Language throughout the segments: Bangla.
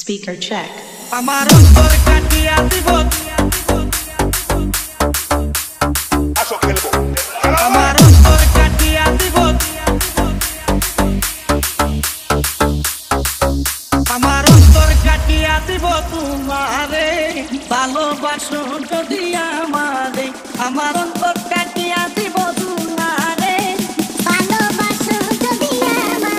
Speaker check. আমার অন্তর কাটিয়া দিব আমার অন্তর কাটিয়া দিব আমার অন্তর কাটিয়া দিব তোমারে ভালোবাসো যদি আমারে আমার অন্তর কাটিয়া দিব তোমারে ভালোবাসো যদি আমারে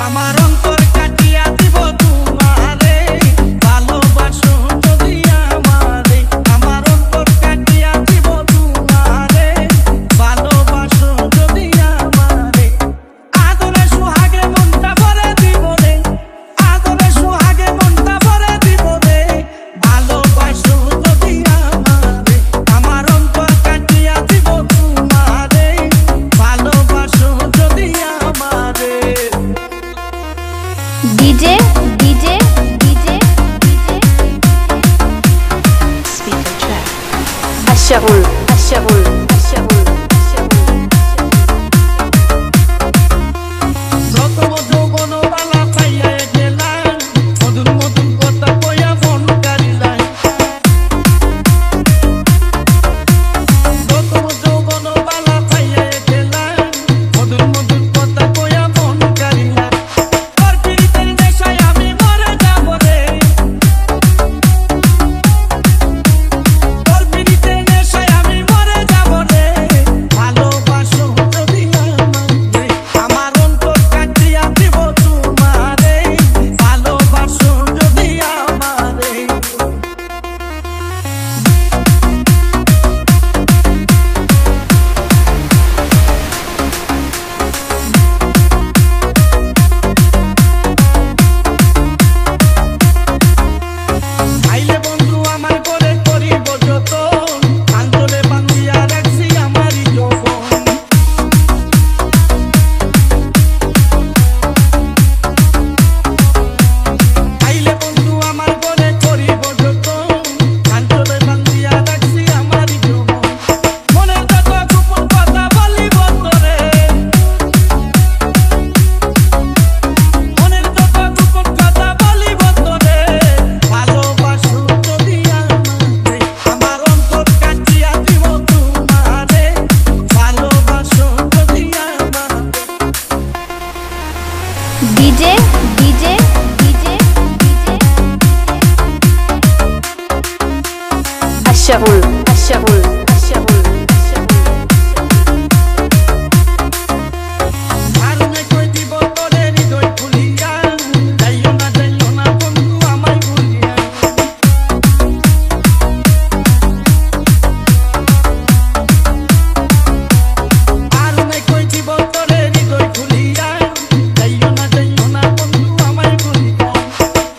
আমার অন্তর কাটিয়া দিব তোমারে ভালোবাসো যদি আমারে আমার অন্তর কাটিয়া দিব তোমারে ভালোবাসো যদি আমারে আদরে সুহাগে মনটা ভরে দিব রে আদরে সুহাগে মনটা ভরে দিব রে ভালোবাসো যদি আমারে আমার অন্তর কাটিয়া দিব তোমারে ভালোবাসো যদি আমারে DJ Speaker check. الشغل যত যৌবন বালা পাইয়া গেলাম মধুর মধুর কথা কইয়া মন কারিলাই যত যৌবন বালা পাইয়া গেলাম মধুর মধুর কথা কইয়া মন কারিলাই তোর পিরিতের নেশায় আমি মরে যাব রে তোর পিরিতের নেশায় আমি মরে যাব রে ভালোবাসো যদি আমারে আমার অন্তর কাটিয়া দিব তোমারে ভালোবাসো যদি আমারে আইলে বন্ধু আমার করে করিব যতন আন্দোলে বান্ধিয়া রাখছি আমারই যৌবন আইলে বন্ধু আমার করে করিব যতন আন্দোলে বান্ধিয়া রাখছি আমারই যৌবন মনের যত গোপন কথা বলিব তোরে মনের যত গোপন কথা বলিব তোরে ভালোবাসো যদি আমারে আমার অন্তর কাটিয়া দিব তোমারে ভালোবাসো যদি আমারে DJ الشغل আরনে কই দিব তোরে হৃদয় খুলিয়া যাইও না বন্ধু আমায় ভুলিয়া আরনে কই দিব তোরে হৃদয় খুলিয়া যাইও না বন্ধু আমায় ভুলিয়া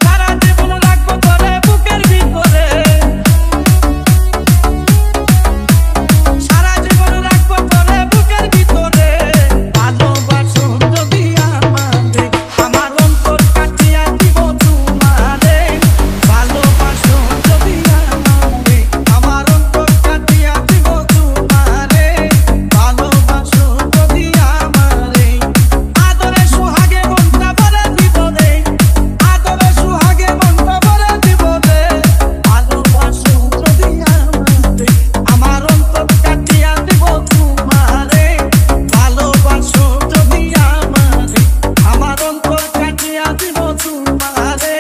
সারা জীবন রাখবো তোরে বুকের ভিতরে সারা জীবন রাখবো তোরে বুকের ভিতরে ভালোবাসো যদি আমারে আমার অন্তর কাটিয়া দিব তোমারে ভালোবাসো যদি আমারে আমার অন্তর কাটিয়া দিব তোমারে ভালোবাসো যদি আমারে আদরে সুহাগে মনটা ভরে দিব রে আদরে সুহাগে মনটা ভরে দিব রে ভালোবাসো যদি আমারে আমার অন্তর কাটিয়া দিব তোমারে ভালোবাসো যদি আমারে আমার অন্তর কাটিয়া দিব তোমারে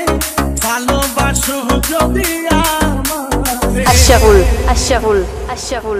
ভালোবাসো যদি আমারে الشغل